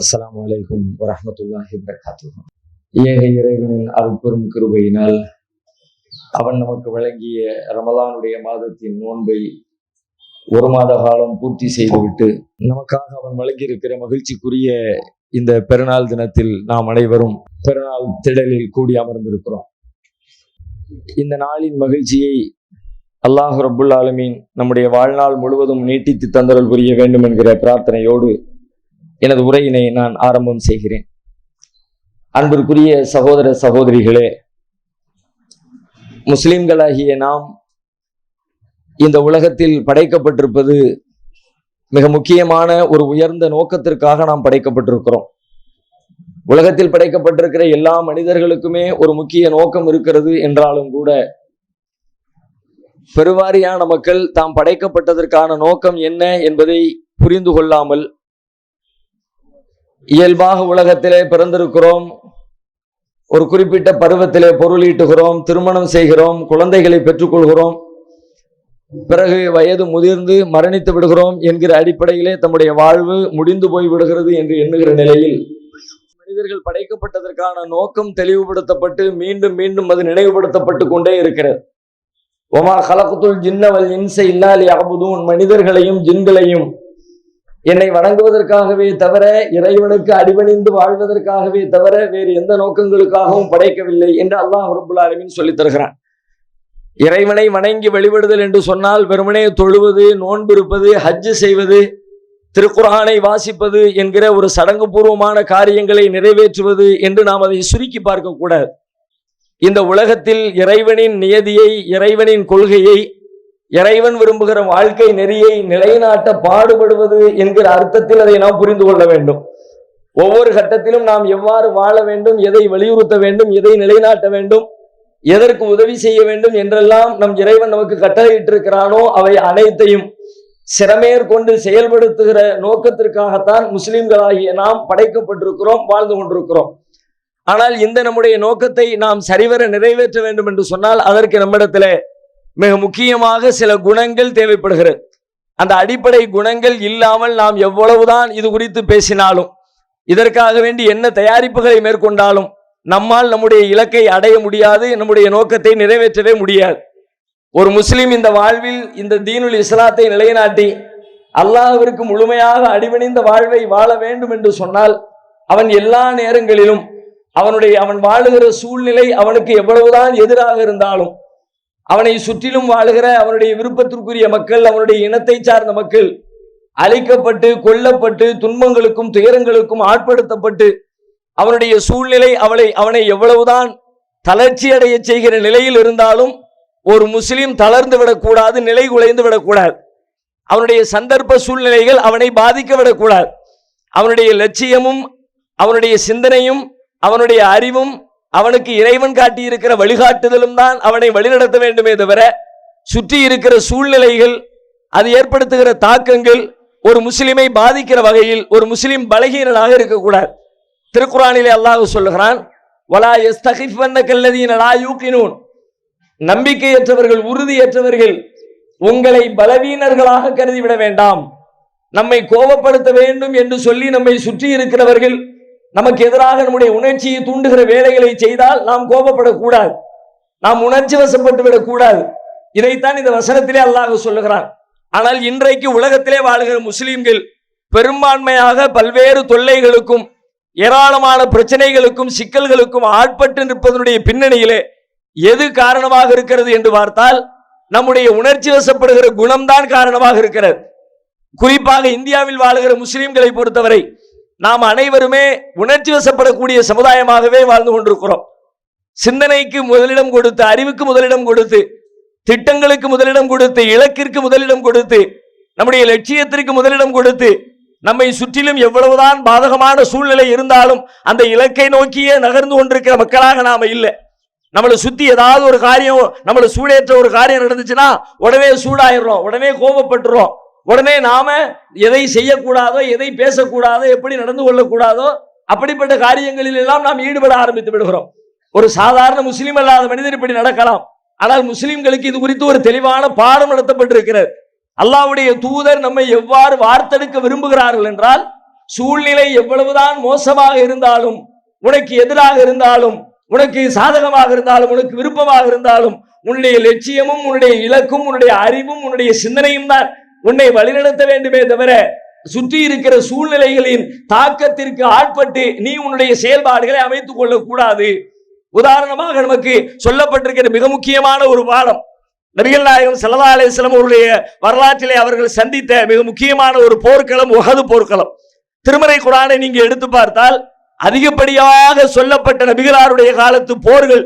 அஸ்ஸலாமு அலைக்கும் வரஹ்மத்துல்லாஹி வபரகாத்துஹு. ஏக இறைவனின் அருட்பெரும் கிருபையினால் அவன் நமக்கு வழங்கிய ரமலானுடைய மாதத்தின் நோன்பை ஒரு மாத காலம் பூர்த்தி செய்துவிட்டு நமக்காக அவன் வழங்கியிருக்கிற மகிழ்ச்சிக்குரிய இந்த பெருநாள் தினத்தில் நாம் அனைவரும் பெருநாள் திடலில் கூடி அமர்ந்திருக்கிறோம். இந்த நாளின் மகிழ்ச்சியை அல்லாஹ் ரப்புல் ஆலமீன் நம்முடைய வாழ்நாள் முழுவதும் நீட்டித்து தந்தருள் புரிய வேண்டும் என்கிற பிரார்த்தனையோடு எனது உரையினை நான் ஆரம்பம் செய்கிறேன். அன்பிற்குரிய சகோதர சகோதரிகளே, முஸ்லிம்களாகிய நாம் இந்த உலகத்தில் படைக்கப்பட்டிருப்பது மிக முக்கியமான ஒரு உயர்ந்த நோக்கத்திற்காக நாம் படைக்கப்பட்டிருக்கிறோம். உலகத்தில் படைக்கப்பட்டிருக்கிற எல்லா மனிதர்களுக்குமே ஒரு முக்கிய நோக்கம் இருக்கிறது என்றாலும் கூட பெருவாரியான மக்கள் தாம் படைக்கப்பட்டதற்கான நோக்கம் என்ன என்பதை புரிந்து கொள்ளாமல் இயல்பாக உலகத்திலே பிறந்திருக்கிறோம், ஒரு குறிப்பிட்ட பருவத்திலே பொருளீட்டுகிறோம், திருமணம் செய்கிறோம், குழந்தைகளை பெற்றுக்கொள்கிறோம், பிறகு வயது முதிர்ந்து மரணித்து விடுகிறோம் என்கிற அடிப்படையிலே தம்முடைய வாழ்வு முடிந்து போய் விடுகிறது என்று எண்ணுகிற நிலையில் மனிதர்கள் படைக்கப்பட்டதற்கான நோக்கம் தெளிவுபடுத்தப்பட்டு மீண்டும் மீண்டும் அது நினைவுபடுத்தப்பட்டு கொண்டே இருக்கிறது. ஒமா கலகுத்துல் ஜின்னவல் இன்சை இல்லாலி அபுதூன், மனிதர்களையும் ஜின்களையும் என்னை வணங்குவதற்காகவே தவிர, இறைவனுக்கு அடிபணிந்து வாழ்வதற்காகவே தவிர வேறு எந்த நோக்கங்களுக்காகவும் படைக்கவில்லை என்று அல்லாஹ் ரப்புல் ஆலமீன் சொல்லித் தருகிறான். இறைவனை வணங்கி வழிபடுதல் என்று சொன்னால் வெறுமனே தொழுவது, நோன்பு இருப்பது, ஹஜ்ஜு செய்வது, திருக்குர்ஆனை வாசிப்பது என்கிற ஒரு சடங்கு பூர்வமான காரியங்களை நிறைவேற்றுவது என்று நாம் அதை சுருக்கி பார்க்க கூடாது. இந்த உலகத்தில் இறைவனின் நியதியை, இறைவனின் கொள்கையை, இறைவன் விரும்புகிற வாழ்க்கை நெறியை நிலைநாட்ட பாடுபடுவது என்கிற அர்த்தத்தில் அதை நாம் புரிந்து கொள்ள வேண்டும். ஒவ்வொரு கட்டத்திலும் நாம் எவ்வாறு வாழ வேண்டும், எதை வலியுறுத்த வேண்டும், எதை நிலைநாட்ட வேண்டும், எதற்கு உதவி செய்ய வேண்டும் என்றெல்லாம் நம் இறைவன் நமக்கு கட்டளையிட்டிருக்கிறானோ அவை அனைத்தையும் சிறமேற்கொண்டு செயல்படுத்துகிற நோக்கத்திற்காகத்தான் முஸ்லிம்களாகிய நாம் படைக்கப்பட்டிருக்கிறோம், வாழ்ந்து கொண்டிருக்கிறோம். ஆனால் இந்த நம்முடைய நோக்கத்தை நாம் சரிவர நிறைவேற்ற வேண்டும் என்று சொன்னால் அதற்கு நம்மிடத்துல மிக முக்கியமாக சில குணங்கள் தேவைப்படுகிறது. அந்த அடிப்படை குணங்கள் இல்லாமல் நாம் எவ்வளவுதான் இது குறித்து பேசினாலும், இதற்காக வேண்டி என்ன தயாரிப்புகளை மேற்கொண்டாலும் நம்மால் நம்முடைய இலக்கை அடைய முடியாது, நம்முடைய நோக்கத்தை நிறைவேற்றவே முடியாது. ஒரு முஸ்லிம் இந்த வாழ்வில் இந்த தீனுல் இஸ்லாத்தை நிலைநாட்டி அல்லாஹ்விற்கு முழுமையாக அடிபணிந்த வாழ்வை வாழ வேண்டும் என்று சொன்னால் அவன் எல்லா நேரங்களிலும் அவன் வாழுகிற சூழ்நிலை அவனுக்கு எவ்வளவுதான் எதிராக இருந்தாலும், அவனை சுற்றிலும் வாழுகிற அவனுடைய விருப்பத்திற்குரிய மக்கள், அவனுடைய இனத்தை சார்ந்த மக்கள் அழிக்கப்பட்டு, கொல்லப்பட்டு, துன்பங்களுக்கும் துயரங்களுக்கும் ஆட்படுத்தப்பட்டு அவனுடைய சூழ்நிலை அவனை எவ்வளவுதான் தளர்ச்சி அடைய செய்கிற நிலையில் இருந்தாலும் ஒரு முஸ்லிம் தளர்ந்து விடக்கூடாது, நிலை குலைந்து விடக்கூடாது. அவனுடைய சந்தர்ப்ப சூழ்நிலைகள் அவனை பாதிக்க விடக்கூடாது. அவனுடைய லட்சியமும் அவனுடைய சிந்தனையும் அவனுடைய அறிவும் அவனுக்கு இறைவன் காட்டி இருக்கிற வழிகாட்டுதலும் தான் அவனை வழிநடத்த வேண்டுமே தவிர சுற்றி இருக்கிற சூழ்நிலைகள், அது ஏற்படுத்துகிற தாக்கங்கள் ஒரு முஸ்லிமை பாதிக்கிற வகையில் ஒரு முஸ்லிம் பலகீனனாக இருக்கக்கூடாது. திருக்குர்ஆனிலே அல்லாஹ் சொல்லுகிறான், வலா யஸ்தகிஃபன்னகல்லதீன லா யூகினூன், நம்பிக்கையற்றவர்கள், உறுதியற்றவர்கள் உங்களை பலவீனர்களாக கருதிவிட வேண்டாம். நம்மை கோபப்படுத்த வேண்டும் என்று சொல்லி நம்மை சுற்றி இருக்கிறவர்கள் நமக்கு எதிராக நம்முடைய உணர்ச்சியை தூண்டுகிற வேலைகளை செய்தால் நாம் கோபப்படக்கூடாது, நாம் உணர்ச்சி வசப்பட்டு விடக்கூடாது. இதைத்தான் இந்த வசனத்திலே அல்லாஹ் சொல்லுகிறான். ஆனால் இன்றைக்கு உலகத்திலே வாழ்கிற முஸ்லிம்கள் பெரும்பான்மையாக பல்வேறு தொல்லைகளுக்கும் ஏராளமான பிரச்சனைகளுக்கும் சிக்கல்களுக்கும் ஆட்பட்டு நிற்பதனுடைய பின்னணியிலே எது காரணமாக இருக்கிறது என்று பார்த்தால் நம்முடைய உணர்ச்சி வசப்படுகிற குணம்தான் காரணமாக இருக்கிறது. குறிப்பாக இந்தியாவில் வாழ்கிற முஸ்லிம்களை பொறுத்தவரை நாம் அனைவருமே உணர்ச்சி வசப்படக்கூடிய சமுதாயமாகவே வாழ்ந்து கொண்டிருக்கிறோம். சிந்தனைக்கு முதலிடம் கொடுத்து, அறிவுக்கு முதலிடம் கொடுத்து, திட்டங்களுக்கு முதலிடம் கொடுத்து, இலக்கிற்கு முதலிடம் கொடுத்து, நம்முடைய லட்சியத்திற்கு முதலிடம் கொடுத்து, நம்மை சுற்றிலும் எவ்வளவுதான் பாதகமான சூழ்நிலை இருந்தாலும் அந்த இலக்கை நோக்கியே நகர்ந்து கொண்டிருக்கிற மக்களாக நாம இல்லை. நம்மளை சுத்தி ஏதாவது ஒரு காரியம், நம்மளை சூடேற்ற ஒரு காரியம் நடந்துச்சுன்னா உடனே சூடாயிடுறோம், உடனே கோபப்பட்டுறோம், உடனே நாம எதை செய்யக்கூடாதோ, எதை பேசக்கூடாதோ, எப்படி நடந்து கொள்ளக்கூடாதோ அப்படிப்பட்ட காரியங்களில் எல்லாம் நாம் ஈடுபட ஆரம்பித்து விடுகிறோம். ஒரு சாதாரண முஸ்லீம் அல்லாத மனிதர் இப்படி நடக்கலாம். ஆனால் முஸ்லிம்களுக்கு இது குறித்து ஒரு தெளிவான பாடம் நடத்தப்பட்டிருக்கிறது. அல்லாஹ்வுடைய தூதர் நம்மை எவ்வாறு வார்த்தெடுக்க விரும்புகிறார்கள் என்றால், சூழ்நிலை எவ்வளவுதான் மோசமாக இருந்தாலும், உனக்கு எதிராக இருந்தாலும், உனக்கு சாதகமாக இருந்தாலும், உனக்கு விருப்பமாக இருந்தாலும், உன்னுடைய லட்சியமும் உன்னுடைய இலக்கும் உன்னுடைய அறிவும் உன்னுடைய சிந்தனையும் தான் உன்னை வழிநடத்த வேண்டுமே தவிர சுற்றி இருக்கிற சூழ்நிலைகளின் தாக்கத்திற்கு ஆட்பட்டு நீ உன்னுடைய செயல்பாடுகளை அமைத்துக் கொள்ளக்கூடாது. உதாரணமாக நமக்கு சொல்லப்பட்டிருக்கிற மிக முக்கியமான ஒரு பாடம், நபிகள் நாயகம் ஸல்லல்லாஹு அலைஹி வஸல்லம் அவருடைய வரலாற்றிலே அவர்கள் சந்தித்த மிக முக்கியமான ஒரு போர்க்களம் உஹது போர்க்களம். திருமறை குர்ஆனை நீங்க எடுத்து பார்த்தால் அதிகப்படியாக சொல்லப்பட்ட நபிகளாருடைய காலத்து போர்கள்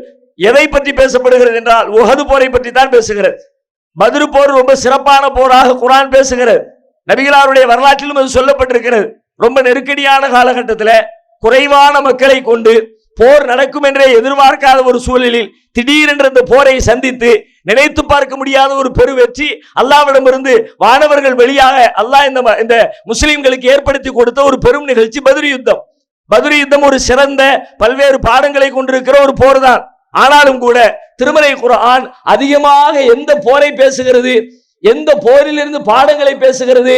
எதை பற்றி பேசப்படுகிறது என்றால் உஹது போரை பற்றி தான் பேசுகிறது. பத்ர் போர் ரொம்ப சிறப்பான போராக குர்ஆன் பேசுகிறது. நபிகளாருடைய வரலாற்றிலும் அது சொல்லப்பட்டிருக்கிறது. ரொம்ப நெருக்கடியான காலகட்டத்தில் குறைவான மக்களை கொண்டு போர் நடக்கும் என்றே எதிர்பார்க்காத ஒரு சூழலில் திடீரென்று இந்த போரை சந்தித்து நினைத்து பார்க்க முடியாத ஒரு பெரு வெற்றி அல்லாஹ்விடமிருந்து வானவர்கள் வெளியாக அல்லாஹ் இந்த முஸ்லிம்களுக்கு ஏற்படுத்தி கொடுத்த ஒரு பெரும் நிகழ்ச்சி பத்ர் யுத்தம். பத்ர் யுத்தம் ஒரு சிறந்த பல்வேறு பாடங்களை கொண்டிருக்கிற ஒரு போர் தான். ஆனாலும் கூட திருமறை குர்ஆன் அதிகமாக எந்த போரை பேசுகிறது, எந்த போரிலிருந்து பாடங்களை பேசுகிறது,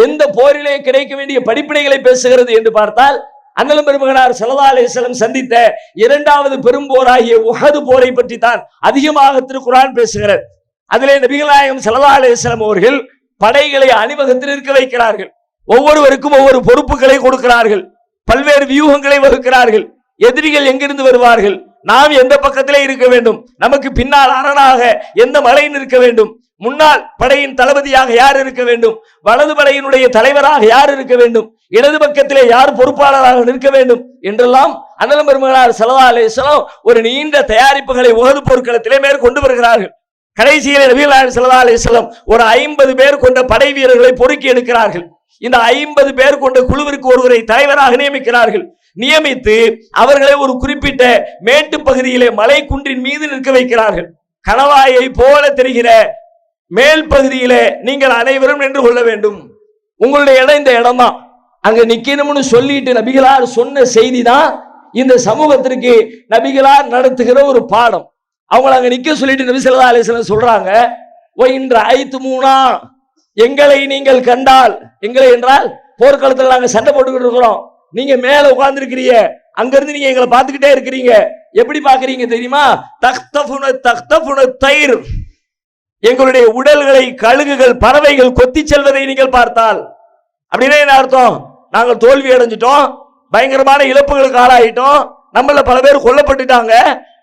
எந்த போரிலே கிடைக்க வேண்டிய படிப்பினைகளை பேசுகிறது என்று பார்த்தால் அண்ணலும் பெருமகனார் ஸல்லல்லாஹு அலைஹி வஸல்லம் சந்தித்த இரண்டாவது பெரும் போராகிய உஹது போரை பற்றி தான் அதிகமாக திருக்குர்ஆன் பேசுகிறது. அதிலே நபிகள் நாயகம் ஸல்லல்லாஹு அலைஹி வஸல்லம் அவர்கள் படைகளை அணிவகுத்து நிற்க வைக்கிறார்கள். ஒவ்வொருவருக்கும் ஒவ்வொரு பொறுப்புகளை கொடுக்கிறார்கள். பல்வேறு வியூகங்களை வகுக்கிறார்கள். எதிரிகள் எங்கிருந்து வருவார்கள், நாம் எந்த பக்கத்திலே இருக்க வேண்டும், நமக்கு பின்னால் அரணாக எந்த மலை நிற்க வேண்டும், முன்னாள் படையின் தளபதியாக யார் இருக்க வேண்டும், வலது படையினுடைய தலைவராக யார் இருக்க வேண்டும், இடது பக்கத்திலே யார் பொறுப்பாளராக நிற்க வேண்டும் என்றெல்லாம் அண்ணலும் பெருமகனார் ஸல்லல்லாஹு அலைஹி வஸல்லம் ஒரு நீண்ட தயாரிப்புகளை உஹது போர்க்களத்திலே மேற்கொண்டு வருகிறார்கள். கடைசியில் நபிகள் நாயகம் ஸல்லல்லாஹு அலைஹி வஸல்லம் ஒரு 50 பேர் கொண்ட படை வீரர்களை பொறுக்கி எடுக்கிறார்கள். இந்த 50 பேர் கொண்ட குழுவிற்கு ஒருவரை தலைவராக நியமிக்கிறார்கள். நியமித்து அவர்களை ஒரு குறிப்பிட்ட மேட்டு பகுதியிலே மலை குன்றின் மீது நிற்க வைக்கிறார்கள். கணவாயை போல தெரிகிற மேல் பகுதியிலே நீங்கள் அனைவரும் நின்று கொள்ள வேண்டும். உங்களுடைய இடம் இந்த இடம் தான், அங்க நிக்கணும்னு சொல்லிட்டு நபிகளார் சொன்ன செய்தி தான் இந்த சமூகத்திற்கு நபிகளார் நடத்துகிற ஒரு பாடம். அவங்களை அங்க நிக்க சொல்லிட்டு நபி ஸல்லல்லாஹு அலைஹி வஸல்லம் சொல்றாங்க, ஓ இன்று ஐத்து மூணா, எங்களை நீங்கள் கண்டால், எங்களை என்றால் போர்க்களத்தில் நாங்க சண்டை போட்டுக்கிட்டு இருக்கிறோம், நீங்க மேல உட்கார்ந்து இருக்கிறீங்க, அங்கிருந்து நீங்க எங்களை பார்த்துக்கிட்டே இருக்கிறீங்க. எப்படி பாக்குறீங்க தெரியுமா? தக்தஃபுன தைர், எங்களுடைய உடல்களை கழுகுகள் பறவைகள் கொத்தி செல்வதை நீங்கள் பார்த்தால். அப்படின்னா என்ன அர்த்தம்? நாங்கள் தோல்வி அடைஞ்சிட்டோம், பயங்கரமான இழப்புகளுக்கு ஆளாயிட்டோம், நம்மள பல பேர் கொல்லப்பட்டுட்டாங்க.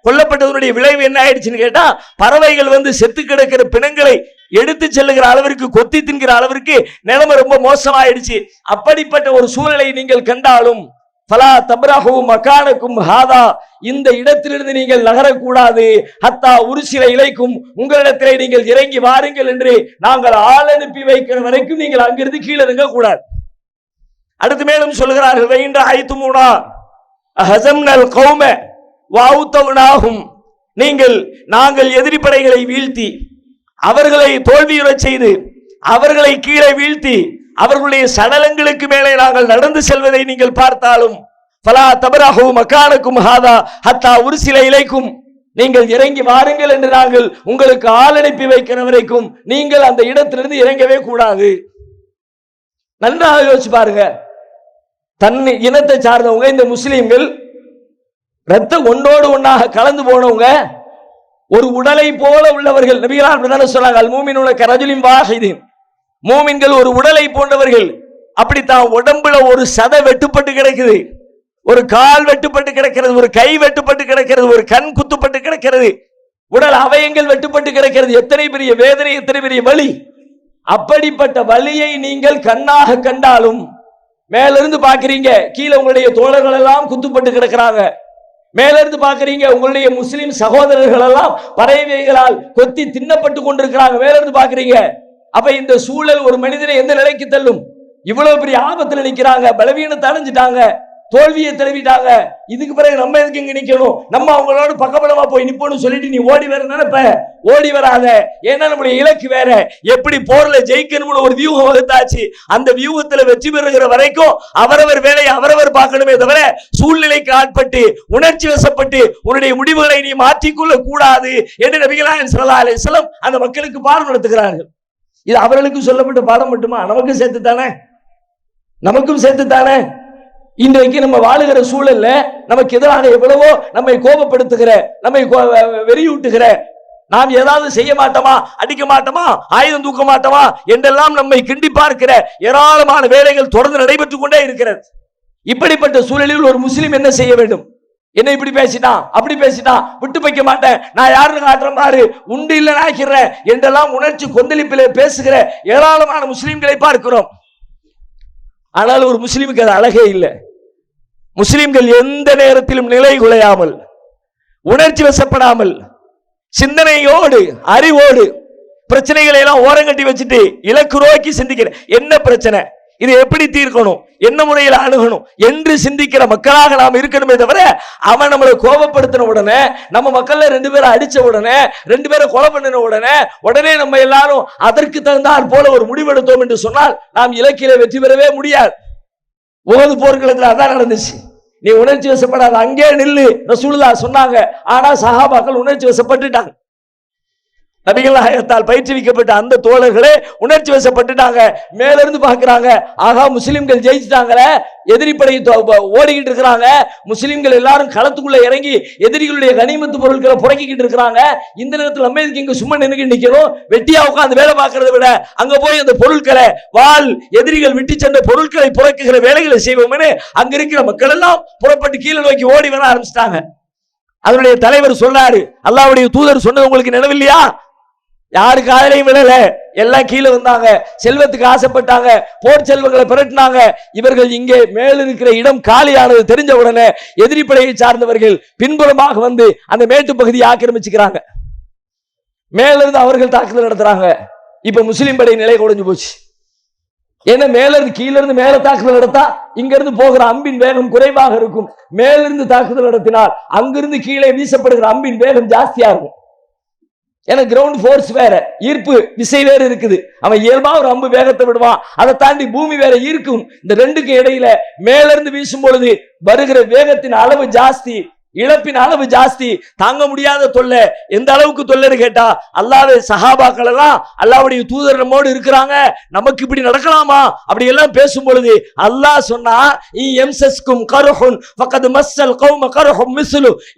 கொல்லப்பட்டதனுடைய விளைவு என்ன ஆயிடுச்சுன்னு கேட்டா, பறவைகள் வந்து செத்து கிடக்கிற பிணங்களை எடுத்து செல்லுகிற அளவிற்கு, கொத்தி தின்கிற அளவிற்கு நிலைமை ரொம்ப மோசமாயிடுச்சு. அப்படிப்பட்ட ஒரு சூழலை நீங்கள் கண்டாலும் ஃபலா தப்ரஹு மகானக்கும் ஹாதா, இந்த இடத்திலிருந்து நீங்கள் நகரக்கூடாது, ஹத்தா உருசில இலைக்கும், உங்களிடத்திலே நீங்கள் இறங்கி வாருங்கள் என்று நாங்கள் ஆள் அனுப்பி வைக்கிற வரைக்கும் நீங்கள் அங்கிருந்து கீழே இறங்க கூடாது. அடுத்து மேலும் சொல்கிறார்கள், வைண்ட ஐத்துமுனா ஹஸம்னல் கௌம வஅவுதனாஹும், நாங்கள் எதிரி படைகளை வீழ்த்தி அவர்களை தோல்வியுறச் செய்து அவர்களை கீழே வீழ்த்தி அவர்களுடைய சடலங்களுக்கு மேலே நாங்கள் நடந்து செல்வதை நீங்கள் பார்த்தாலும் ஃபலா தப்ரஹு மகானக்கும் ஹாதா ஹத்தா உர்சில இலைக்கும், நீங்கள் இறங்கி வாருங்கள் என்று நாங்கள் உங்களுக்கு ஆள் அனுப்பி வைக்கிற வரைக்கும் நீங்கள் அந்த இடத்திலிருந்து இறங்கவே கூடாது. நன்றாக யோசிச்சு பாருங்க. தன் இனத்தை சார்ந்தவங்க இந்த முஸ்லிம்கள் ரத்த ஒன்றோடு ஒன்றாக கலந்து போனவங்க, ஒரு உடலை போல உள்ளவர்கள். நபிகளார் சொன்னாங்க, அல் மூமினூன கரஜுலின் வாஹிதின், மூமின்கள் ஒரு உடலை போன்றவர்கள். அப்படித்தான் உடம்புல ஒரு சதை வெட்டுப்பட்டு கிடக்குது, ஒரு கால் வெட்டுப்பட்டு கிடக்கிறது, ஒரு கை வெட்டுப்பட்டு கிடக்கிறது, ஒரு கண் குத்துப்பட்டு கிடக்கிறது, உடல் அவயங்கள் வெட்டுப்பட்டு கிடக்கிறது. எத்தனை பெரிய வேதனை, எத்தனை பெரிய வலி. அப்படிப்பட்ட வலியை நீங்கள் கண்ணாக கண்டாலும், மேல இருந்து பாக்குறீங்க கீழே உங்களுடைய தோழர்கள் எல்லாம் குத்துப்பட்டு கிடக்கிறாங்க, மேல இருந்து பாக்குறீங்க உங்களுடைய முஸ்லிம் சகோதரர்கள் எல்லாம் பறவைகளால் கொத்தி தின்னப்பட்டு கொண்டிருக்கிறாங்க, மேல இருந்து பாக்குறீங்க. அப்ப இந்த சூழல் ஒரு மனிதனை எந்த நிலைக்கு தள்ளும்? இவ்வளவு பெரிய ஆபத்துல நிக்கிறாங்க, பலவீனத்தை அடைஞ்சிட்டாங்க, தோல்வியை தழுவிட்டாங்க. இதுக்கு பிறகு நம்ம எதுக்கு இங்க நிக்கணும், நம்ம அவங்களோட பக்கபலமா போய் நிப்போம்னு சொல்லிட்டு நீ ஓடி வர நினைப்ப, ஓடி வராத. ஏன்னா நம்முடைய இலக்கு வேற. எப்படி போர்ல ஜெயிக்கணும்னு ஒரு வியூகம் வகுத்தாச்சு, அந்த வியூகத்துல வெற்றி பெறுகிற வரைக்கும் அவரவர் வேலையை அவரவர் பார்க்கணுமே தவிர சூழ்நிலைக்கு ஆட்பட்டு உணர்ச்சி வசப்பட்டு உன்னுடைய முடிவுகளை நீ மாற்றிக்கொள்ள கூடாது என்று நபிகள் நாயகம் ஸல்லல்லாஹு அலைஹி வஸல்லம் அந்த மக்களுக்கு பாடம் நடத்துகிறார்கள். இது அவர்களுக்கு சொல்லப்பட்ட பாடம் மட்டுமா? நமக்கும் சேர்த்து தானே, நமக்கும் சேர்த்து தானே. இன்றைக்கு நம்ம வாழுகிற சூழல்ல நமக்கு எதிராக எவ்வளவோ நம்மை கோபப்படுத்துகிற, நம்மை வெறியூட்டுகிற, நாம் ஏதாவது செய்ய மாட்டோமா, அடிக்க மாட்டோமா, ஆயுதம் தூக்க மாட்டோமா என்றெல்லாம் நம்மை கிண்டி பார்க்கிற ஏராளமான வேலைகள் தொடர்ந்து நடைபெற்றுக் கொண்டே இருக்கிறது. இப்படிப்பட்ட சூழலில் ஒரு முஸ்லிம் என்ன செய்ய வேண்டும்? என்ன இப்படி பேசிட்டான், அப்படி பேசிட்டான், விட்டு வைக்க மாட்டேன், நான் யாருன்னு காட்டுறேன் பாரு, உண்டு இல்ல நாக்கிறேன் என்றெல்லாம் உணர்ச்சி கொந்தளிப்பிலே பேசுகிற ஏராளமான முஸ்லிம்களை பார்க்கிறோம். ஆனால் ஒரு முஸ்லிமுக்கு அது அழகே இல்லை. முஸ்லிம்கள் எந்த நேரத்திலும் நிலை குலையாமல், உணர்ச்சி வசப்படாமல், சிந்தனையோடு அறிவோடு பிரச்சனைகளை எல்லாம் ஓரங்கட்டி வச்சுட்டு இலக்கு நோக்கி சிந்திக்கிற, என்ன பிரச்சனை, இது எப்படி தீர்க்கணும், என்ன முறையில் அணுகணும் என்று சிந்திக்கிற மக்களாக நாம் இருக்கணுமே தவிர, அவன் நம்மளை கோபப்படுத்தின உடனே, நம்ம மக்கள்ல 2 பேரை அடிச்ச உடனே, 2 பேரை கொலை பண்ணின உடனே நம்ம எல்லாரும் அதற்கு தகுந்தாற் போல ஒரு முடிவெடுத்தோம் என்று சொன்னால் நாம் இலக்கில வெற்றி பெறவே முடியாது. உஹது போர்க்களத்தில் அதான் நடந்துச்சு. நீ உணர்ச்சி வசப்படாத, அங்கே நில்லு ரசூலுல்லாஹ் சொன்னாங்க. ஆனா சஹாபாக்கள் உணர்ச்சி வசப்பட்டுட்டாங்க. நபிகள் நாயகத்தால் பயிற்றுவிக்கப்பட்ட அந்த தோழர்களே உணர்ச்சி வசப்பட்டுட்டாங்க. மேல இருந்து பாக்குறாங்க, ஆகா முஸ்லிம்கள் ஜெயிச்சுட்டாங்களே, எதிரி படை ஓடிக்கிட்டு இருக்கிறாங்க, முஸ்லிம்கள் எல்லாரும் களத்துக்குள்ள இறங்கி எதிரிகளுடைய கனிமத்து பொருட்களை புறக்கிக்கிட்டு இருக்கிறாங்க. இந்த நேரத்தில் நம்ம எதுக்கு இங்க சும்மா நிற்கணும், வெட்டியா உட்கார்ந்து வேலை பார்க்கறத விட அங்க போய் அந்த பொருட்களை, வாள், எதிரிகள் விட்டு சென்ற பொருட்களை புறக்குகிற வேலைகளை செய்வோம்னு அங்க இருக்கிற மக்கள் எல்லாம் புறப்பட்டு கீழே நோக்கி ஓடி வர ஆரம்பிச்சிட்டாங்க. அதனுடைய தலைவர் சொல்றாரு, அல்லாஹ்வுடைய தூதர் சொன்னது உங்களுக்கு நினைவில்லையா? யாரு காதலையும் விழல, எல்லாம் கீழே வந்தாங்க, செல்வத்துக்கு ஆசைப்பட்டாங்க, போர் செல்வங்களை பிரட்டினாங்க. இவர்கள் இங்கே மேல இருக்கிற இடம் காலியானது தெரிஞ்ச உடனே எதிரி படையை சார்ந்தவர்கள் பின்புறமாக வந்து அந்த மேட்டு பகுதியை ஆக்கிரமிச்சுக்கிறாங்க. மேல இருந்து அவர்கள் தாக்குதல் நடத்துறாங்க. இப்ப முஸ்லிம் படை நிலை குறைஞ்சு போச்சு. ஏன்னா மேல இருந்து கீழ இருந்து மேல தாக்குதல் நடத்தா இங்க இருந்து போகிற அம்பின் வேகம் குறைவாக இருக்கும். மேல இருந்து தாக்குதல் நடத்தினால் அங்கிருந்து கீழே வீசப்படுகிற அம்பின் வேகம் ஜாஸ்தியா இருக்கும். ஏன்னா கிரவுண்ட் போர்ஸ் வேற, ஈர்ப்பு விசை வேற இருக்குது. அவன் இயல்பா ஒரு அம்பு வேகத்தை விடுவான், அதை தாண்டி பூமி வேற ஈர்க்கும். இந்த ரெண்டுக்கு இடையில மேல இருந்து வீசும் பொழுது வருகிற வேகத்தின் அளவு ஜாஸ்தி, இழப்பின் அளவு ஜாஸ்தி, தாங்க முடியாத தொல்லை. எந்த அளவுக்கு தொல்லைன்னு கேட்டா, அல்லாஹ்வுடைய சஹாபாக்கள் எல்லாம் அல்லாஹ்வுடைய தூதர் நம்மோடு இருக்கிறாங்க, நமக்கு இப்படி நடக்கலாமா அப்படி எல்லாம் பேசும் பொழுது அல்லாஹ் சொன்னா,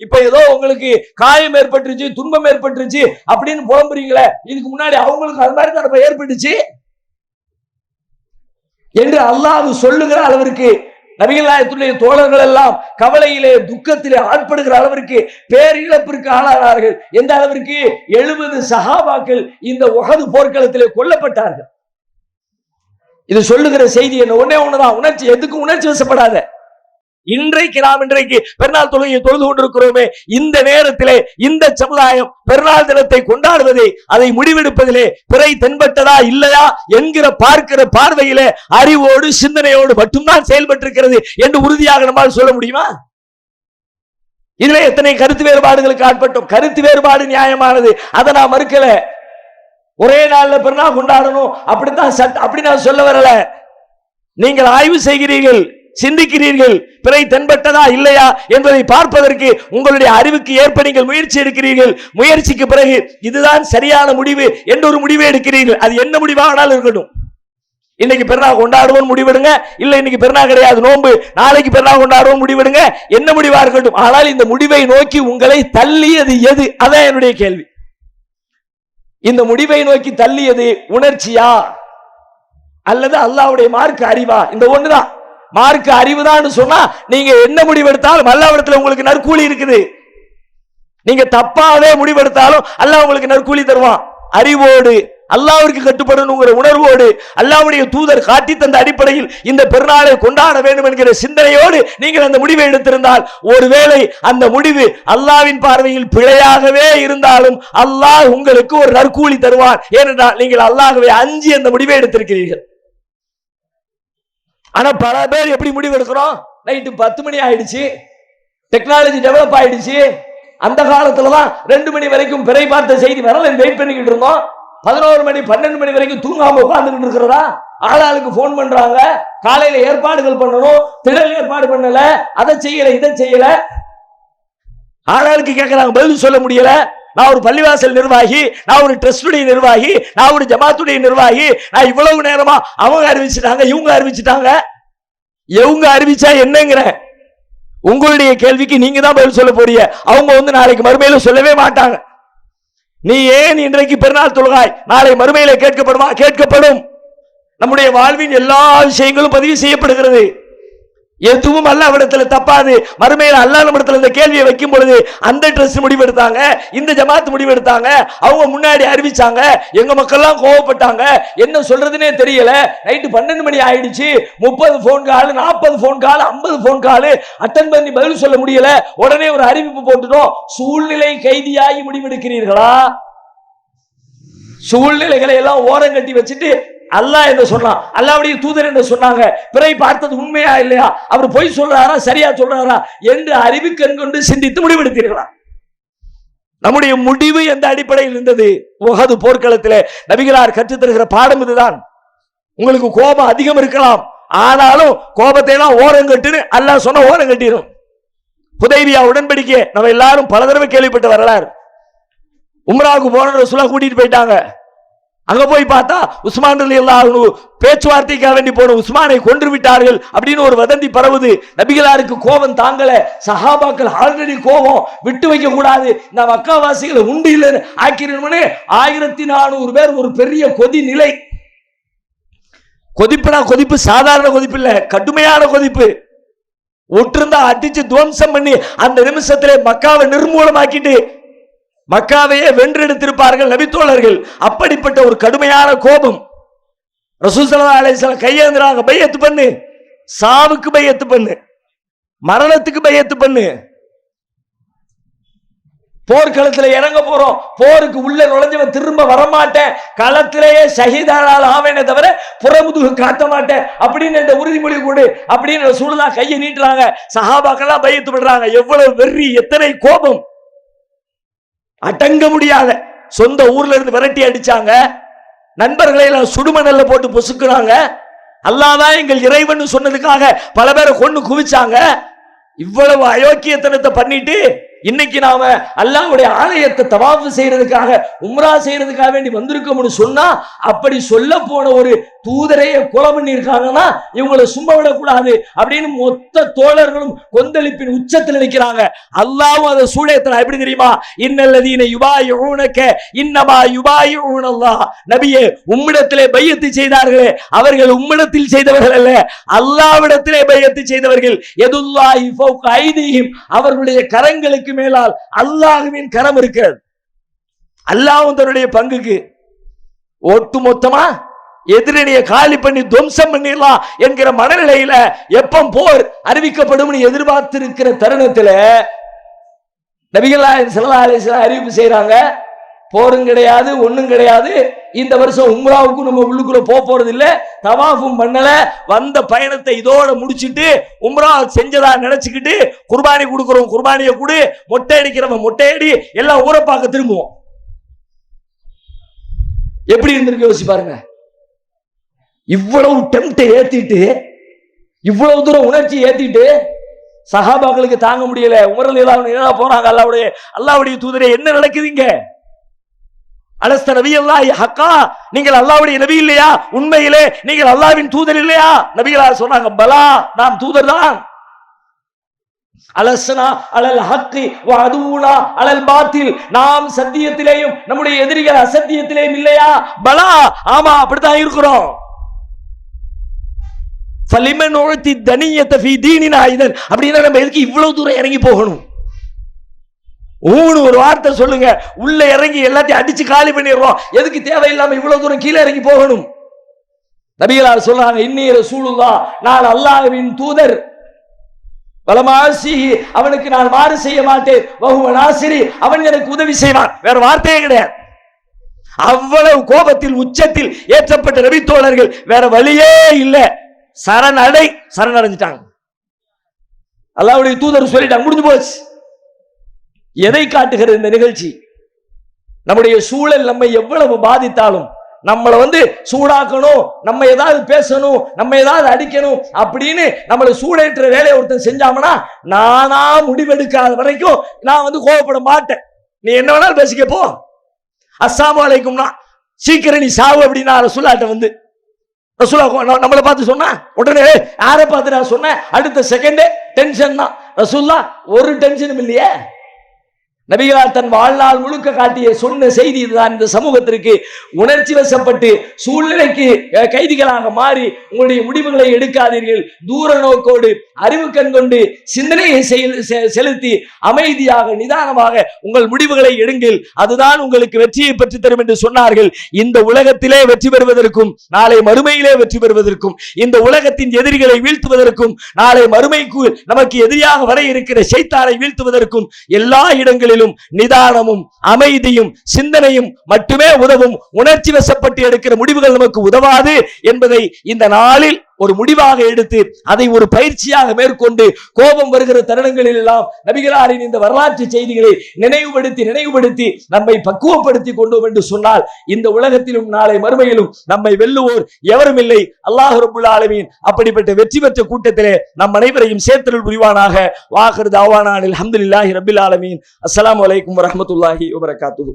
இப்ப ஏதோ உங்களுக்கு காயம் ஏற்பட்டுருச்சு, துன்பம் ஏற்பட்டுருச்சு அப்படின்னு புலம்புறீங்களே, இதுக்கு முன்னாடி அவங்களுக்கு அது மாதிரி தான் ஏற்பட்டுச்சு என்று அல்லாஹ் சொல்லுகிற அளவிற்கு நபிகள் நாயகத்துடைய தோழர்கள் எல்லாம் கவலையிலே துக்கத்திலே ஆட்படுகிற அளவிற்கு பேரிழப்பிற்கு ஆளானார்கள். எந்த அளவிற்கு 70 சஹாபாக்கள் இந்த உஹது போர்க்களத்திலே கொல்லப்பட்டார்கள். இது சொல்லுகிற செய்தி என்ன? ஒன்னே ஒண்ணுதான், உணர்ச்சி. எதுக்கும் உணர்ச்சி வசப்படாத. இன்றைக்கு நாம் பெருநாள் தொழுகையை தொழுது கொண்டிருக்கிறோமே, இந்த நேரத்திலே இந்த சமுதாயம் பெருநாள் தினத்தை கொண்டாடுவதை, அதை முடிவெடுப்பதிலே பிறை தென்பட்டதா இல்லையா என்கிற பார்க்கிற பார்வையிலே அறிவோடு சிந்தனையோடு மட்டும்தான் செயல்பட்டிருக்கிறது என்று உறுதியாக நம்மால் சொல்ல முடியுமா? இதுல எத்தனை கருத்து வேறுபாடுகளுக்கு ஆட்பட்டோம். கருத்து வேறுபாடு நியாயமானது, அதை நான் மறுக்கல. ஒரே நாள்ல பெருநாள் கொண்டாடணும் அப்படித்தான் அப்படி நான் சொல்ல வரல. நீங்கள் ஆய்வு செய்கிறீர்கள், சிந்திக்கிறீர்கள், பிறை தென்பட்டதா இல்லையா என்பதை பார்ப்பதற்கு உங்களுடைய அறிவுக்கு ஏற்ப நீங்கள் முயற்சி எடுக்கிறீர்கள். முயற்சிக்கு பிறகு இதுதான் சரியான முடிவு என்று ஒரு முடிவை எடுக்கிறீர்கள். அது என்ன முடிவானாலும் இருக்கட்டும். இன்னைக்கு பெருநாள் கொண்டாடுவோம் முடிவெடுங்க, இல்ல இன்னைக்கு பெருநாள் கிடையாது, நோன்பு, நாளைக்கு பெருநாள் கொண்டாடுவோம் முடிவெடுங்க, என்ன முடிவா இருக்கட்டும். ஆனால் இந்த முடிவை நோக்கி உங்களை தள்ளியது எது? அதான் என்னுடைய கேள்வி. இந்த முடிவை நோக்கி தள்ளியது உணர்ச்சியா அல்லது அல்லாஹ்வுடைய மார்க்க அறிவா? இந்த ஒண்ணுதான். மார்க்க அறிவுதான் சொன்னா நீங்க என்ன முடிவெடுத்தாலும் அல்லாஹ்விடத்துல உங்களுக்கு நற்கூலி இருக்குது. நீங்க தப்பாவே முடிவெடுத்தாலும் அல்லாஹ் உங்களுக்கு நற்கூலி தருவான். அறிவோடு அல்லாஹ்விற்கு கட்டுப்படணுங்கிற உணர்வோடு அல்லாஹ்வுடைய தூதர் காட்டி தந்த அடிப்படையில் இந்த பெருநாளை கொண்டாட வேண்டும் என்கிற சிந்தனையோடு நீங்கள் அந்த முடிவை எடுத்திருந்தால், ஒருவேளை அந்த முடிவு அல்லாஹ்வின் பார்வையில் பிழையாகவே இருந்தாலும் அல்லாஹ் உங்களுக்கு ஒரு நற்கூலி தருவான். ஏனென்றால் நீங்கள் அல்லாஹ்வை அஞ்சி அந்த முடிவை எடுத்திருக்கிறீர்கள். ஆனா பல பேர் எப்படி முடிவு எடுக்கிறோம்? நைட்டு 10 மணி ஆயிடுச்சு, டெக்னாலஜி டெவலப் ஆயிடுச்சு. அந்த காலத்துலதான் 2 மணி வரைக்கும் பிறை பார்த்த செய்தி வரல, வெயிட் பண்ணிக்கிட்டு இருந்தோம். 11 மணி 12 மணி வரைக்கும் தூங்காம உட்கார்ந்துட்டு இருக்கிறதா? ஆளாளுக்கு போன் பண்றாங்க, காலையில ஏற்பாடுகள் பண்ணணும், திடல் ஏற்பாடு பண்ணல, அதை செய்யல, இதை செய்யல. ஆளாளுக்கு கேட்கிறாங்க, பதில் சொல்ல முடியல. நான் ஒரு பள்ளிவாசல் நிர்வாகி, நான் ஒரு ட்ரஸ்டுடைய நிர்வாகி, நான் ஒரு ஜமாத்துடைய நிர்வாகி, நான் இவ்வளவு நேரமா அவங்க அறிவிச்சுட்டாங்க, இவங்க அறிவிச்சுட்டாங்க. இவங்க அறிவிச்சா என்னங்கிற உங்களுடைய கேள்விக்கு நீங்க தான் பதில் சொல்ல போறீங்க. அவங்க வந்து நாளைக்கு மறுமையில சொல்லவே மாட்டாங்க. நீ ஏன் இன்றைக்கு பெருநாள் தொழுகாய், நாளை மறுமையில கேட்கப்படுமா? கேட்கப்படும். நம்முடைய வாழ்வின் எல்லா விஷயங்களும் பதிவு செய்யப்படுகிறது. எதுவும் அல்லாஹ்விடத்தில் தப்பாது. மறுமையில் அல்லாஹ் நம்மிடத்தில் இந்த கேள்வியை வைக்கும் பொழுது அந்த ட்ரஸ்ட் முடிவெடுத்தாங்க, இந்த ஜமாத் முடிவெடுத்தாங்க, அவங்க முன்னாடி அறிவிச்சாங்க, எங்க மக்கள்லாம் கோவப்பட்டாங்க, என்ன சொல்றதுன்னே தெரியல, நைட்டு 12 மணி ஆயிடுச்சு, 30 phone call, 40 phone call, 50 phone call attend பண்ணி பதில் சொல்ல முடியல, உடனே ஒரு அறிவிப்பு போட்டுட்டோம். சூழ்நிலை கைதியாகி முடிவெடுக்கிறீர்களா? சூழ்நிலைகளை எல்லாம் ஓரம் கட்டி வச்சுட்டு அல்லாஹ் என்ன சொன்னான், அல்லாஹ்வுடைய தூதர் என்ன சொன்னாங்க, பிறை பார்த்தது உண்மையா இல்லையா, அவர் பொய் சொல்றாரா சரியா சொல்றாரா என்று அறிவுக்கண் கொண்டு சிந்தித்து முடிவெடுத்தீர்களா? நம்முடைய முடிவு எந்த அடிப்படையில் இருந்தது? உஹது போர்க்களத்திலே நபிகளார் கற்றுத் தருகிற பாடம் இதுதான். உங்களுக்கு கோபம் அதிகம் இருக்கலாம், ஆனாலும் கோபத்தை எல்லாம் ஓரம் கட்டுன்னு அல்லாஹ் சொன்ன ஓரம் கட்டிடும். ஹுதைபியா உடன்படிக்கை நம்ம எல்லாரும் பல தடவை கேள்விப்பட்ட வரலாறு. உம்ராவுக்கு போன ரசூலுல்லாஹ் கூட்டிட்டு போயிட்டாங்க. அங்க போய் பார்த்தா உஸ்மான் ரலியல்லாஹு அன்ஹு பேச்சுவார்த்தைக்காக வேண்டி போன உஸ்மானை கொன்று விட்டார்கள் அப்படின்னு ஒரு வதந்தி பரவுது. நபிகளாருக்கு கோபம் தாங்கல. சஹாபாக்கள் ஆல்ரெடி கோபம், விட்டு வைக்க கூடாது, இந்த மக்காவாசிகளை உண்டு இல்லைன்னு ஆக்கிரமணே 1400 பேர், ஒரு பெரிய கொதி நிலை. கொதிப்புனா கொதிப்பு சாதாரண கொதிப்பு இல்ல, கடுமையான கொதிப்பு. ஒற்றிருந்தா அடிச்சு துவம்சம் பண்ணி அந்த நிமிஷத்திலே மக்காவை நிர்மூலமாக்கிட்டு மக்காவையே வென்றெடுத்திருப்பார்கள் நபித்தோழர்கள். அப்படிப்பட்ட ஒரு கடுமையான கோபம். ரசூல் ஸல்லல்லாஹு அலைஹி வஸல்லம் கையேந்துறாங்க, பையத்து பண்ணு, சாவுக்கு பையத்து பண்ணு, மரணத்துக்கு பையத்து பண்ணு, போர்க்களத்துல இறங்க போறோம், போருக்கு உள்ள நுழைஞ்சவன் திரும்ப வரமாட்டேன், களத்திலேயே ஷஹீதானால் ஆவேனே தவிர புறமுதுகு காட்ட மாட்டேன் அப்படின்னு இந்த உறுதிமொழி கொடு அப்படின்னு ரசூலுல்லாஹ் கையை நீட்டுறாங்க. சஹாபாக்கெல்லாம் பையத்து பண்றாங்க. எவ்வளவு வெறி, எத்தனை கோபம், அடங்க முடியாத. சொந்த ஊர்ல இருந்து விரட்டி அடிச்சாங்க, நண்பர்களை எல்லாம் சுடுமணல்ல போட்டு பொசுக்குறாங்க, அல்லாஹ் தான் எங்கள் இறைவன் சொன்னதுக்காக பல பேரை கொண்டு குவிச்சாங்க. இவ்வளவு அயோக்கியத்தனத்தை பண்ணிட்டு இன்னைக்கு நாம அல்லாஹ்வுடைய ஆலயத்தை தவாஃப் செய்யறதுக்காக, உம்ரா செய்யறதுக்காக வேண்டி வந்திருக்கோம்னு சொன்னா, அப்படி சொல்ல போன ஒரு தூதரையே கொலை பண்ணி இருக்காங்கன்னா இவங்களை சும்மா விடக்கூடாது அப்படின்னு மொத்த தோழர்களும் கொந்தளிப்பின் உச்சத்தில் நிற்கிறாங்க. அல்லாஹ்வும் அதை சூழேத்தனா எப்படி தெரியுமா? இன்னல்லதீன யுபாயிஊனக இன்னமா யுபாயிஊனல்லாஹ். நபியே, உம்மிடத்திலே பையத்து செய்தார்களே அவர்கள் உம்மிடத்தில் செய்தவர்கள் அல்ல, அல்லாஹ்விடத்திலே பையத்து செய்தவர்கள். யதுல்லாஹி ஃபௌக ஐதீஹிம், அவர்களுடைய கரங்களுக்கு மேலால் அல்லாஹ்வின் கரம் இருக்கிறது. அல்லாஹ்வும் தன்னுடைய பங்குக்கு ஒட்டு மொத்தமா எதிரணியை காலி பண்ணி துவம்சம் பண்ணிடலாம் என்கிற மனநிலையில எப்ப போர் அறிவிக்கப்படும் எதிர்பார்த்திருக்கிற தருணத்துல நபிகள் நாயகம் ஸல்லல்லாஹு அலைஹி வஸல்லம் அறிவிப்பு செய்யறாங்க, போரும் கிடையாது, ஒண்ணும் கிடையாது, இந்த வருஷம் உம்ராவுக்கும் நம்ம உள்ளுக்குள்ள போறது இல்ல, தவாஃபும் பண்ணல, வந்த பயணத்தை இதோட முடிச்சிட்டு உம்ரா செஞ்சதா நினைச்சுக்கிட்டு குர்பானி கொடுக்கிறோம், குர்பானியை கொடு, மொட்டை அடிக்கிறவன் மொட்டை அடி, எல்லாம் ஊரை பார்க்க திரும்புவோம். எப்படி இருந்திருக்கு யோசிச்சு பாருங்க. இவ்வளவு டெம்ப்டை ஏத்திட்டு, இவ்வளவு தூரம் உணர்ச்சி ஏத்திட்டு சஹாபாக்களுக்கு தாங்க முடியல. உமர் ரலியல்லாஹு அன்ஹு என்ன போறாங்க, அல்லாஹ்வுடைய தூதரே என்ன நடக்குதுங்க? அலஸ்த நபியல்லாஹி ஹக்கா, நீங்கள் அல்லாஹ்வுடைய நபி இல்லையா? உண்மையிலே நீங்கள் அல்லாஹ்வின் தூதர் இல்லையா? நபிகளார் சொன்னாங்க, பலா, நாம் தூதர் தான். அலஸ்னா அலல் ஹக்கி வ அதுனா அலல் பாத்தில், நாம் சத்தியத்திலேயும் நம்முடைய எதிரிகள் அசத்தியத்திலேயும் இல்லையா? பலா, ஆமா, அப்படித்தான் இருக்கிறோம். ஃபலிமன் உத்தி தனியத ஃபீ தீனினா இதன், அப்படினா நம்ம எதுக்கு இவ்வளவு தூரம் இறங்கி போகணும்? ஒரு வார்த்தை சொல்லுங்க, உள்ள இறங்கி எல்லாத்தையும் அடிச்சு காலி பண்ணிடுறோம், எதுக்கு தேவையில்லாம இவ்வளவு தூரம் கீழே இறங்கி போகணும்? நபிகளார் சொல்றாங்க, இன்னி ரசூலுல்லாஹ், நான் அல்லாஹ்வின் தூதர், வலமாசி, அவனுக்கு நான் மாறு செய்ய மாட்டேன், வஹுவ நாசிரி, அவன் எனக்கு உதவி செய்வான். வேற வார்த்தையே கிடையாது. அவ்வளவு கோபத்தில் உச்சத்தில் ஏற்றப்பட்ட நபி தோழர்கள் வேற வழியே இல்லை, சரணடைஞ்சிட்டாங்க. அல்லாஹ்வுடைய தூதர் சொல்லிட்டாங்க, முடிஞ்சு போச்சு. எதை காட்டுகிறது இந்த நிகழ்ச்சி? நம்முடைய சூழல் நம்மை எவ்வளவு பாதித்தாலும் நம்மளை சூடாக்கணும், நம்ம ஏதாவது பேசணும், நம்ம ஏதாவது அடிக்கணும் அப்படின்னு நம்மளை சூடேற்ற வேலையை ஒருத்தன் செஞ்சாமனா, நானா முடிவெடுக்காத வரைக்கும் நான் கோபப்பட மாட்டேன். நீ என்ன வேணாலும் பேசிக்க போ, அஸ்ஸலாமு அலைக்கும்னா சீக்கிரம் நீ சாவு அப்படின்னா ரசூலுல்லாஹ்ட்ட ரசூலுல்லாஹ் நம்மளை பார்த்து சொன்னா உடனே யாரை பார்த்து நான் சொன்னேன், அடுத்த செகண்டே டென்ஷன் தான். ரசூலுல்லாஹ் ஒரு டென்ஷனும் இல்லையே. நபிகளார் தன் வாழ்நாள் முழுக்க காட்டிய சொன்ன செய்தி இதுதான். இந்த சமூகத்திற்கு உணர்ச்சி வசப்பட்டு சூழ்நிலைக்கு கைதிகளாக மாறி உங்களுடைய முடிவுகளை எடுக்காதீர்கள். தூர நோக்கோடு அறிவு கண் கொண்டு சிந்தனையை செலுத்தி அமைதியாக நிதானமாக உங்கள் முடிவுகளை எடுங்கள். அதுதான் உங்களுக்கு வெற்றியை பெற்று தரும் என்று சொன்னார்கள். இந்த உலகத்திலே வெற்றி பெறுவதற்கும் நாளை மறுமையிலே வெற்றி பெறுவதற்கும், இந்த உலகத்தின் எதிரிகளை வீழ்த்துவதற்கும், நாளை மறுமைக்கு நமக்கு எதிரியாக வர இருக்கிற ஷைத்தானை வீழ்த்துவதற்கும் எல்லா இடங்களிலும் நிதானமும் அமைதியும் சிந்தனையும் மட்டுமே உதவும். உணர்ச்சி வசப்பட்டு எடுக்கிற முடிவுகள் நமக்கு உதவாது என்பதை இந்த நாளில் ஒரு முடிவாக எடுத்து அதை ஒரு பயிற்சியாக மேற்கொண்டு கோபம் வருகிற தருணங்களில் எல்லாம் நபிகளாரின் இந்த வரலாற்று செய்திகளை நினைவுபடுத்தி நம்மை பக்குவப்படுத்தி கொண்டோம் என்று சொன்னால் இந்த உலகத்திலும் நாளை மறுமையிலும் நம்மை வெல்லுவோர் எவரும் இல்லை. அல்லாஹ் ரப்பல் ஆலமீன் அப்படிப்பட்ட வெற்றி பெற்ற கூட்டத்திலே நம் அனைவரையும் சேர்த்தருள் புரிவானாக. வாஹிரு தாவானா அல்ஹம்துலில்லாஹி ரப்பில் ஆலமீன். அஸ்ஸலாமு அலைக்கும் வரஹ்மத்துல்லாஹி வபரகாத்துஹு.